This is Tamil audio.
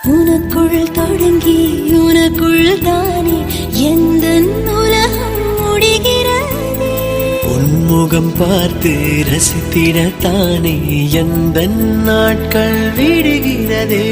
உனக்குள் தொடங்கி உனக்குள் தானே எந்த உலகம் முடிகிறதே. உன்முகம் பார்த்து ரசித்திடத்தானே எந்த நாட்கள் விடுகிறதே.